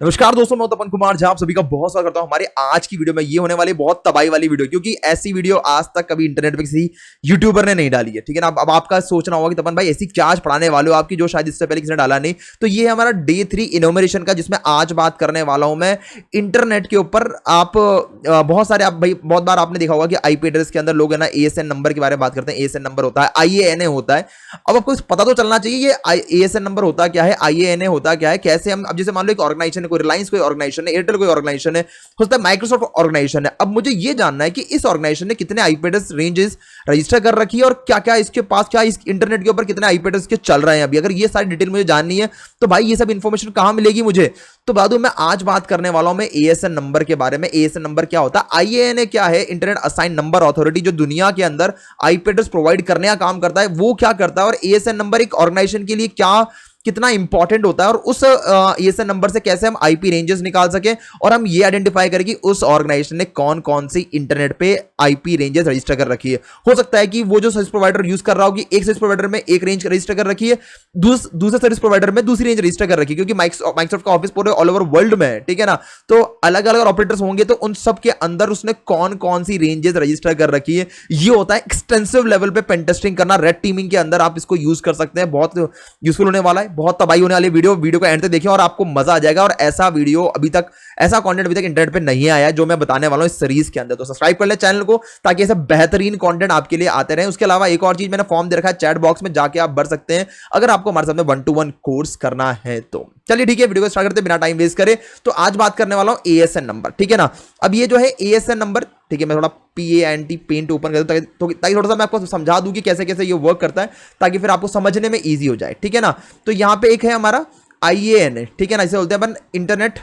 नमस्कार दोस्तों, मैं तपन कुमार झा आप सभी का बहुत स्वागत करता हूं हमारे आज की वीडियो में। ये होने वाली बहुत तबाही वाली वीडियो, क्योंकि ऐसी वीडियो आज तक कभी इंटरनेट पे किसी यूट्यूबर ने नहीं डाली है। ठीक है ना। अब आपका सोचना होगा कि तपन भाई ऐसी क्या आज पढ़ाने वाले हो आपकी जो शायद इससे पहले किसी ने डाला नहीं। तो ये है हमारा डे 3 इनोमिनेशन का, जिसमें आज बात करने वाला हूं मैं इंटरनेट के ऊपर। आप बहुत सारे आप भाई बहुत बार आपने देखा होगा कि आईपी एड्रेस के अंदर लोग है ना एएसएन नंबर के बारे में बात करते हैं। एएसएन नंबर होता है, आईएएनए होता है। अब आपको पता तो चलना चाहिए ये एएसएन नंबर होता क्या है, आईएएनए होता क्या है, कैसे हम। अब जैसे मान लो एक ऑर्गेनाइजेशन है, कोई रिलायंस कोई ऑर्गेनाइजेशन है, एयरटेल कोई ऑर्गेनाइजेशन है, हो सकता है माइक्रोसॉफ्ट ऑर्गेनाइजेशन है। अब मुझे यह जानना है कि इस ऑर्गेनाइजेशन ने कितने आईपी एड्रेस रेंजेस रजिस्टर कर रखी है और क्या क्या इसके पास, क्या इस इंटरनेट के ऊपर कितने आईपी एड्रेस के चल रहे हैं अभी। अगर ये सारी डिटेल मुझे जाननी है तो भाई ये सब इंफॉर्मेशन कहां मिलेगी मुझे। तो बादू मैं आज बात करने वाला हूं मैं एएसएन नंबर के बारे में। एएसएन नंबर क्या होता है, आईएएनए क्या है, इंटरनेट असाइन नंबर अथॉरिटी, जो दुनिया के अंदर आईपी एड्रेस प्रोवाइड करने का काम करता है, वो क्या करता है, और एएसएन नंबर एक ऑर्गेनाइजेशन के लिए क्या कितना इंपॉर्टेंट होता है, और उस एएसएन नंबर से कैसे हम आईपी रेंजेस निकाल सके, और हम ये आइडेंटिफाई करें कि उस ऑर्गेनाइजेशन ने कौन कौन सी इंटरनेट पे आईपी रेंजेस रजिस्टर कर रखी है। हो सकता है कि वो जो सर्विस प्रोवाइडर यूज कर रहा हो कि एक सर्विस प्रोवाइडर में एक रेंज रजिस्टर कर रखी है, दूसरे सर्विस प्रोवाइडर में दूसरी रेंज रजिस्टर कर रखी है, क्योंकि माइक्रोसॉफ्ट का ऑफिस पूरे ऑल ओवर वर्ल्ड में है। ठीक है ना। तो अलग अलग ऑपरेटर्स होंगे, तो उन सब के अंदर उसने कौन कौन सी रेंजेस रजिस्टर कर रखी है, ये होता है एक्सटेंसिव लेवल पे पेन टेस्टिंग करना। रेड टीमिंग के अंदर आप इसको यूज कर सकते हैं, बहुत यूजफुल होने वाला है, बहुत तबाही होने वाली वीडियो को एंड तक देखिए और आपको मजा आ जाएगा। और ऐसा वीडियो अभी तक, ऐसा कंटेंट अभी तक इंटरनेट पे नहीं आया है जो मैं बताने वाला हूं इस सीरीज के अंदर। तो सब्सक्राइब कर ले चैनल को, ताकि ऐसे बेहतरीन कंटेंट आपके लिए आते रहे। उसके अलावा एक और चीज मैंने फॉर्म दे रखा है चैट बॉक्स में, जाके आप भर सकते हैं अगर आपको हमारे सामने 1-to-1 कोर्स करना है तो। चलिए ठीक है, वीडियो को स्टार्ट करते बिना टाइम वेस्ट करे। तो आज बात करने वाला हूं एएसएन नंबर। ठीक है ना। अब ये जो है एएसएन नंबर, ठीक है, मैं थोड़ा PANT पेंट ओपन कर दूं ताकि थोड़ा सा मैं आपको समझा दूं कि कैसे कैसे ये वर्क करता है, ताकि फिर आपको समझने में इजी हो जाए। ठीक है ना। तो यहां पे एक है हमारा IANA, ठीक है ना, इसे बोलते हैं अपन इंटरनेट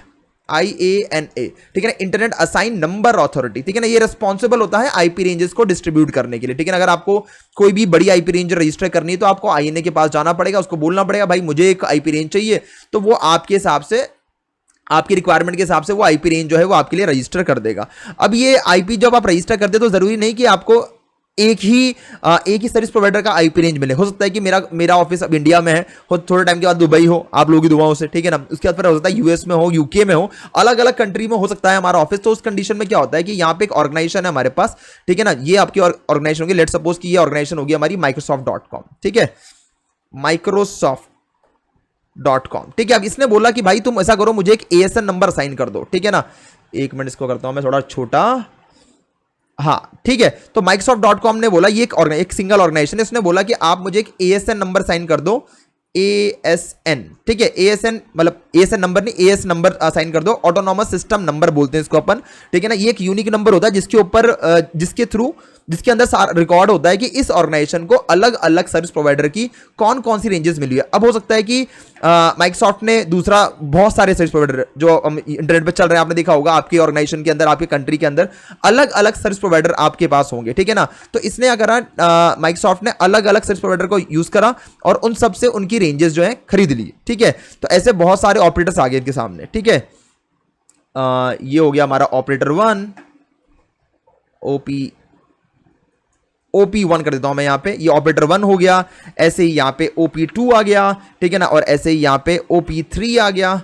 IANA, ठीक है ना, इंटरनेट असाइन नंबर अथॉरिटी। ठीक है ना। ये रिस्पॉन्सिबल होता है आईपी रेंजेस को डिस्ट्रीब्यूट करने के लिए। ठीक है ना। अगर आपको कोई भी बड़ी आईपी रेंज रजिस्टर करनी है तो आपको IANA के पास जाना पड़ेगा, उसको बोलना पड़ेगा भाई मुझे एक आईपी रेंज चाहिए, तो वो आपके हिसाब से, आपकी रिक्वायरमेंट के हिसाब से वो आईपी रेंज जो है वो आपके लिए रजिस्टर कर देगा। अब ये आईपी जब आप रजिस्टर करते हैं तो जरूरी नहीं कि आपको एक ही सर्विस प्रोवाइडर का आईपी रेंज मिले। हो सकता है कि मेरा ऑफिस अब इंडिया में है, थोड़े टाइम के बाद दुबई हो, आप लोगों की दुआओं से, ठीक है ना। उसके बाद फिर हो सकता है यूएस में हो, यूके में हो, अलग अलग कंट्री में हो सकता है हमारा ऑफिस। तो उस कंडीशन में क्या होता है कि यहाँ पे एक ऑर्गेनाइजेशन है हमारे पास, ठीक है ना। ये आपकी ऑर्गेनाइजेशन होगी, लेट्स सपोज कि ये ऑर्गेनाइजेशन होगी हमारी Microsoft.com, ठीक है, Microsoft.com, ठीक है। अब इसने बोला कि भाई तुम ऐसा करो, मुझे एक एएसएन नंबर असाइन कर दो। ठीक है ना। एक मिनट इसको करता हूं मैं थोड़ा छोटा, हाँ ठीक है। तो Microsoft.com ने बोला, ये एक सिंगल ऑर्गेनाइजेशन है, इसने बोला कि आप मुझे एक एएसएन नंबर साइन कर दो, ASN, ठीक है। एएसएन मतलब एएसएन नंबर नहीं, एएस नंबर असाइन कर दो, ऑटोनॉमस सिस्टम नंबर बोलते हैं इसको अपन। ठीक है ना। ये एक यूनिक नंबर होता है जिसके ऊपर जिसके अंदर रिकॉर्ड होता है कि इस ऑर्गेनाइजेशन को अलग अलग सर्विस प्रोवाइडर की कौन कौन सी रेंजेस मिली है। अब हो सकता है कि माइक्रोसॉफ्ट ने दूसरा बहुत सारे सर्विस प्रोवाइडर जो इंटरनेट पे चल रहे हैं, आपने देखा होगा आपके ऑर्गेनाइजेशन के अंदर, आपके कंट्री के अंदर अलग अलग सर्विस प्रोवाइडर आपके पास होंगे। ठीक है ना। तो इसने क्या करा, माइक्रोसॉफ्ट ने अलग अलग सर्विस प्रोवाइडर को यूज करा और उन सबसे उनकी रेंजेस जो है खरीद ली। ठीक है। तो ऐसे बहुत सारे ऑपरेटर्स आ गए इनके सामने। ठीक है। ये हो गया हमारा ऑपरेटर 1, OP1 कर देता हूं मैं यहां पे, ये ऑपरेटर 1 हो गया। ऐसे ही यहां पे OP2 आ गया, ठीक है ना, और ऐसे ही यहां पे OP3 आ गया,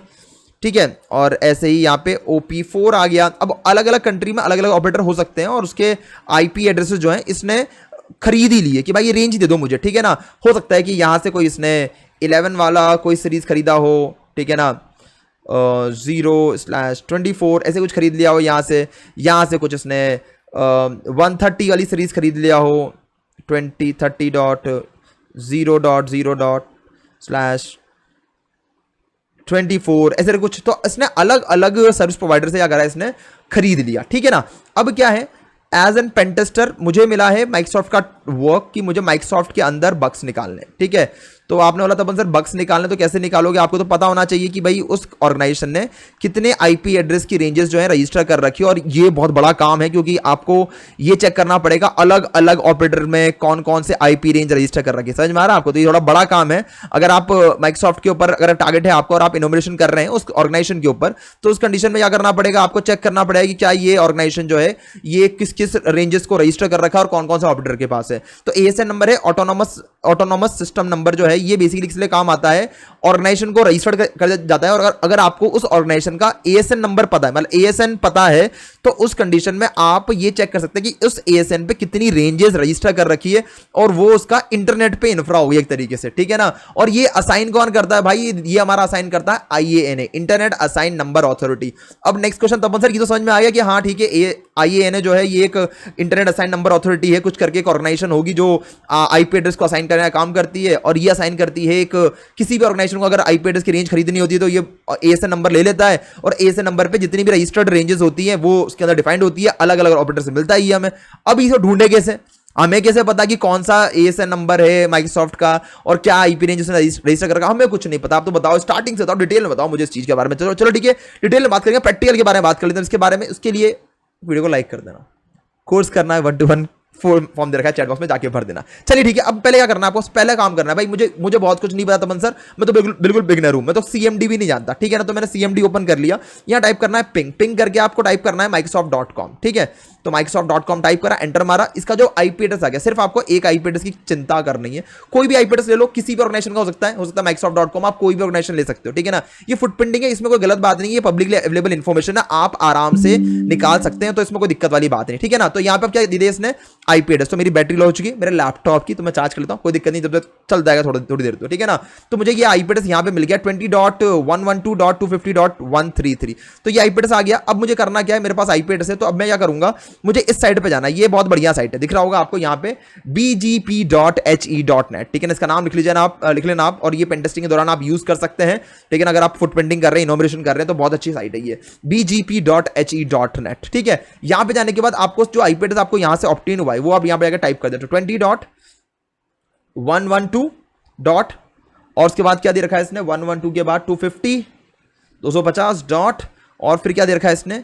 ठीक है, और ऐसे ही यहां पे OP4 आ गया। अब अलग अलग कंट्री में अलग अलग ऑपरेटर हो सकते हैं और उसके आईपी एड्रेसेस जो हैं इसने खरीद ही लिए कि भाई ये रेंज दे दो मुझे। ठीक है ना। हो सकता है कि यहां से कोई इसने 11 वाला कोई सीरीज खरीदा हो, ठीक है ना, 0/24 ऐसे कुछ खरीद लिया हो, यहां से कुछ इसने 130 वाली सीरीज खरीद लिया हो, 2030.0.0/24 ऐसे कुछ। तो इसने अलग अलग सर्विस प्रोवाइडर से क्या करा, इसने खरीद लिया। ठीक है ना। अब क्या है, एज एन पेन टेस्टर मुझे मिला है माइक्रोसॉफ्ट का वर्क कि मुझे माइक्रोसॉफ्ट के अंदर बग्स निकालने। ठीक है। तो आपने बोला था सर बग्स निकालने, तो कैसे निकालोगे, आपको तो पता होना चाहिए कि भाई उस ऑर्गेनाइजेशन ने कितने आईपी एड्रेस की रेंजेस जो है रजिस्टर कर रखी है। और ये बहुत बड़ा काम है, क्योंकि आपको ये चेक करना पड़ेगा अलग अलग ऑपरेटर में कौन कौन से आईपी रेंज रजिस्टर कर रखी है। समझ में आ रहा है आपको। तो ये थोड़ा बड़ा काम है। अगर आप माइक्रोसॉफ्ट के ऊपर अगर टारगेट है आपको और आप इनोवेशन कर रहे हैं उस ऑर्गेनाइजेशन के ऊपर, तो उस कंडीशन में क्या करना पड़ेगा, आपको चेक करना पड़ेगा कि क्या ये ऑर्गेनाइजेशन जो है ये किस किस रेंजेस को रजिस्टर कर रखा है और कौन कौन सा ऑपरेटर के पास है। तो एएसएन नंबर है ऑटोनॉमस ऑटोनॉमस सिस्टम नंबर जो है ये बेसिकली इसलिए काम आता है, ऑर्गेनाइजेशन को रजिस्टर्ड कर जाता है। और अगर आपको उस ऑर्गेनाइजेशन का एएसएन नंबर पता है, मतलब एएसएन पता है, तो उस कंडीशन में आप ये चेक कर सकते हैं कि उस एएसएन पे कितनी रेंजेस रजिस्टर कर रखी है और वो उसका इंटरनेट पे इंफ्रा होगी एक तरीके से, ठीक है ना। और ये असाइन कौन करता है भाई, ये हमारा असाइन करता है IANA, internet assign number authority. अब नेक्स्ट क्वेश्चन तपन सर, ये तो समझ में आ गया कि हाँ ठीक है, आईएएनए जो है ये एक इंटरनेट असाइन नंबर अथॉरिटी है, कुछ करके एक ऑर्गेनाइजेशन होगी जो आईपी एड्रेस को असाइन करने का काम करती है, और ये असाइन करती है एक किसी भी ऑर्गेनाइजेशन को अगर आईपी एड्रेस की रेंज खरीदनी होती है तो ये एएसएन नंबर ले लेता है, और एएसएन नंबर पे जितनी भी रजिस्टर्ड रेंजेस होती हैं वो उसके अंदर डिफाइंड होती है, अलग अलग ऑपरेटर से मिलता है हमें। अब इसे ढूंढे कैसे, हमें कैसे पता कि कौन सा एएसएन नंबर है माइक्रोसॉफ्ट का और क्या आईपी रेंज उसने रजिस्टर कर रखा, हमें कुछ नहीं पता। आप तो बताओ, स्टार्टिंग से बताओ, डिटेल में बताओ मुझे इस चीज के बारे में। चलो चलो ठीक है, डिटेल में बात करेंगे, प्रैक्टिकल के बारे में बात कर लेते हैं इसके बारे में। उसके लिए वीडियो को लाइक कर देना, कोर्स करना है 1-to-1 फॉर्म दे रखा है चैट बॉक्स में, जाके भर देना। चलिए ठीक है, अब पहले क्या करना है आपको, पहले काम करना है भाई, मुझे बहुत कुछ नहीं पता तमन सर, मैं तो बिल्कुल बिगिनर हूं, मैं तो सीएमडी भी नहीं जानता, ठीक है ना। तो मैंने सीएमडी ओपन कर लिया, यहां टाइप करना है पिंग करके आपको टाइप करना है microsoft.com, ठीक है। तो microsoft.com टाइप करा, एंटर मारा, इसका जो आईपी एड्रेस आ गया, सिर्फ आपको एक आईपी एड्रेस की चिंता करनी है, कोई भी आईपी एड्रेस ले लो, किसी भी ऑर्गेनाइजेशन का हो सकता है microsoft.com, आप कोई भी ऑर्गेनाइजेशन ले सकते हो, ठीक है ना। ये फुटप्रिंटिंग है, इसमें कोई गलत बात नहीं है, ये पब्लिकली अवेलेबल इन्फॉर्मेशन है, आप आराम से निकाल सकते हैं, तो इसमें कोई दिक्कत वाली बात नहीं, ठीक है ना। तो यहाँ पे क्या दिया इसने, आईपी एड्रेस। तो मेरी बैटरी लो हो चुकी है मेरे लैपटॉप की, तो मैं चार्ज कर लेता हूँ, कोई दिक्कत नहीं, जब तक चल जाएगा थोड़ी देर तो, ठीक है ना। तो मुझे ये आईपी एड्रेस यहाँ पे मिल गया 20.112.250.133। तो ये आईपी एड्रेस आ गया। अब मुझे करना क्या है, मेरे पास आईपी एड्रेस है, तो अब मैं क्या करूंगा, मुझे इस साइट पे जाना है, ये बहुत बढ़िया साइट है, दिख रहा होगा आपको यहाँ पे bgp.he.net, ठीक है ना। इसका नाम लिख लीजिए आप, लिख लेना आप, और ये पेन टेस्टिंग के दौरान आप यूज कर सकते हैं, लेकिन अगर आप फुटप्रिंटिंग कर रहे हैं, इनोवेशन कर रहे हैं, तो बहुत अच्छी साइट है ये bgp.he.net, ठीक है। यहां पे जाने के बाद आपको जो आईपी एड्रेस आपको यहां से ऑब्टेन हुआ है वो आप यहां पे जाकर टाइप कर देते हो 20.112. और उसके बाद क्या दे रखा है इसने, 112 के बाद 250 डॉट, और फिर क्या दे रखा है इसने,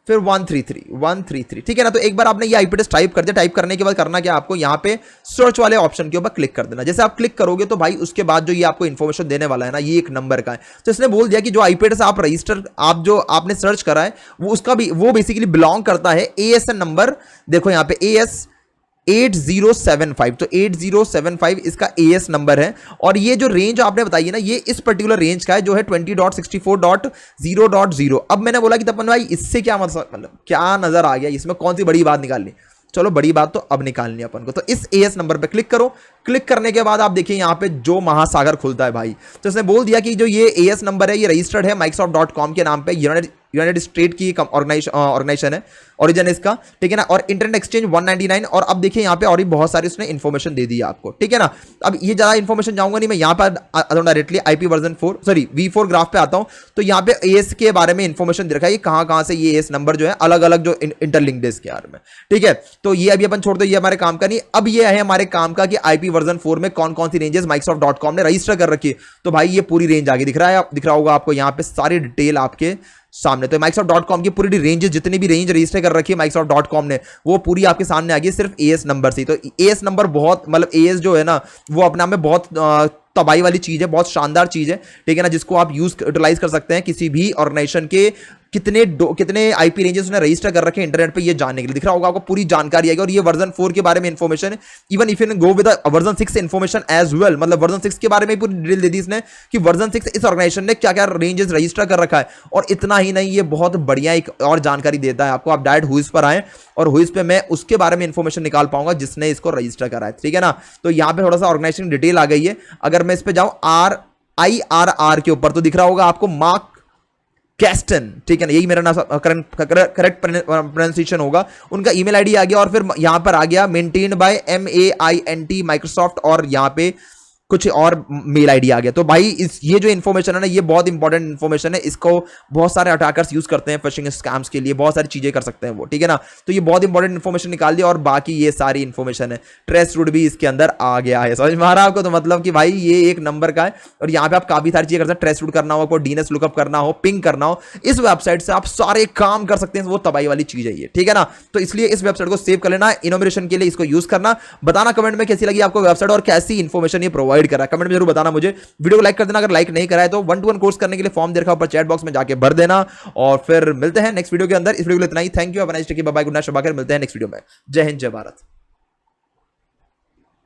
फिर 133, ठीक है ना। तो एक बार आपने ये आईपी एड्रेस टाइप कर दिया, टाइप करने के बाद करना क्या, आपको यहाँ पे सर्च वाले ऑप्शन के ऊपर क्लिक कर देना। जैसे आप क्लिक करोगे तो भाई उसके बाद जो ये आपको इन्फॉर्मेशन देने वाला है ना, ये एक नंबर का है। तो इसने बोल दिया कि जो आईपी एड्रेस आप रजिस्टर, आप जो आपने सर्च करा है वो उसका भी, वो बेसिकली बिलोंग करता है एएसएन नंबर, देखो यहाँ पे AS 8075, तो 8075 इसका एएस नंबर है, और ये जो रेंज आपने बताई है ना, ये इस पर्टिकुलर रेंज का है जो है 20.64.0.0। अब मैंने बोला कि तपन भाई इससे क्या मतलब क्या नजर आ गया, इसमें कौन सी बड़ी बात निकालनी, चलो बड़ी बात तो अब निकालनी है अपन को। तो इस एएस नंबर पे क्लिक करो, क्लिक करने के बाद आप देखिए यहाँ पे जो महासागर खुलता है भाई। तो इसने बोल दिया कि जो ये एएस नंबर है ये रजिस्टर्ड है Microsoft.com के नाम पे, यूनाइटेड स्टेट की ऑर्गेनाइजेशन है, ओरिजिन इसका, ठीक है ना। और इंटरनेट एक्सचेंज 199, और अब देखिए यहाँ पे और भी बहुत सारी उसने इन्फॉर्मेशन दे दी है आपको, ठीक है ना। अब ये ज्यादा इन्फॉर्मेशन जाऊंगा नहीं, मैं यहाँ पर आता हूँ directly IP version 4 sorry V4 graph पे आता हूँ। तो यहाँ पे एएस के बारे में इन्फॉर्मेशन दे रखा है, कहाँ से ये एएस नंबर जो है अलग अलग जो इंटरलिंक्ड है इसके बारे में, ठीक है। तो ये अभी अपन छोड़ दो, ये हमारे काम का नहीं। अब ये है हमारे काम का कि आईपी वर्जन 4 में कौन कौन सी रेंजेस Microsoft.com ने रजिस्टर कर रखी है। तो भाई ये पूरी रेंज आगे दिख रहा होगा आपको यहाँ पे, सारी डिटेल आपके सामने। तो Microsoft.com की पूरी रेंजेस, जितनी भी रेंज रजिस्टर कर रखी है Microsoft.com ने, वो पूरी आपके सामने आ गई सिर्फ एएस नंबर से। तो एएस नंबर बहुत, मतलब एएस जो है ना वो अपने आप में बहुत तबाही वाली चीज है, बहुत शानदार चीज है, ठीक है ना, जिसको आप यूटिलाइज कर सकते हैं किसी भी ऑर्गेनाइजेशन के कितने आईपी रेंजेस उसने रजिस्टर कर रखे हैं इंटरनेट पे, ये जानने के लिए। दिख रहा होगा आपको पूरी जानकारी आएगी, और ये वर्जन 4 के बारे में इंफॉर्मेशन है। Even if you go with version 6 information as well, मतलब वर्जन 6 के बारे में पूरी डिटेल दे दी इसने कि वर्जन 6 इस ऑर्गेनाइजेशन ने क्या क्या रेंजेस रजिस्टर कर रखा है। और इतना ही नहीं, ये बहुत बढ़िया एक और जानकारी देता है आपको। आप डायरेक्ट हुइस पर आए, और हुइस पे मैं उसके बारे में इंफॉर्मेशन निकाल पाऊंगा जिसने इसको रजिस्टर करा है, ठीक है ना। तो यहाँ पे थोड़ा सा ऑर्गेनाइजेशन डिटेल आ गई है। अगर मैं इस पे जाऊं IRR के ऊपर, तो दिख रहा होगा आपको मार्क कैस्टन, ठीक है ना, यही मेरा नाम करेक्ट प्रोनाउंसिएशन होगा। उनका ईमेल आईडी आ गया, और फिर यहां पर आ गया मेंटेन्ड बाय MAINT माइक्रोसॉफ्ट, और यहां पे कुछ और मेल आईडी आ गया। तो भाई ये जो इन्फॉर्मेशन है ना, ये बहुत इंपॉर्टेंट इन्फॉर्मेशन है। इसको बहुत सारे अटैकर्स यूज करते हैं फिशिंग स्कैम्स के लिए, बहुत सारी चीजें कर सकते हैं वो, ठीक है ना। तो ये बहुत इंपॉर्टेंट इन्फॉर्मेशन निकाल दिया, और बाकी ये सारी इन्फॉर्मेशन है। ट्रेस रूट भी इसके अंदर आ गया है, समझ में आ रहा है आपको। तो मतलब कि भाई ये एक नंबर का है, और यहाँ पे आप काफी सारी चीजें कर सकते हैं। ट्रेस रूट करना हो, कोई डीएनएस लुकअप करना हो, पिंग करना हो, इस वेबसाइट से आप सारे काम कर सकते हैं। वो तबाही वाली चीज है ये, ठीक है ना। तो इसलिए इस वेबसाइट को सेव कर लेना, इनोवेशन के लिए इसको यूज करना। बताना कमेंट में कैसी लगी आपको वेबसाइट, और कैसी इन्फॉर्मेशन ये प्रोवाइड कर रहा है, कमेंट में जरूर मुझे। वीडियो को लाइक कर देना अगर लाइक नहीं करा है तो। 1-to-1 कोर्स करने के लिए फॉर्म दे रखा ऊपर चैट बॉक्स में, जाके भर देना। और फिर मिलते हैं नेक्स्ट वीडियो के अंदर। इस वीडियो के लिए इतना ही। Thank you, bye bye, good night, शब बखैर। मिलते हैं नेक्स्ट वीडियो में। जय हिंद, जय भारत।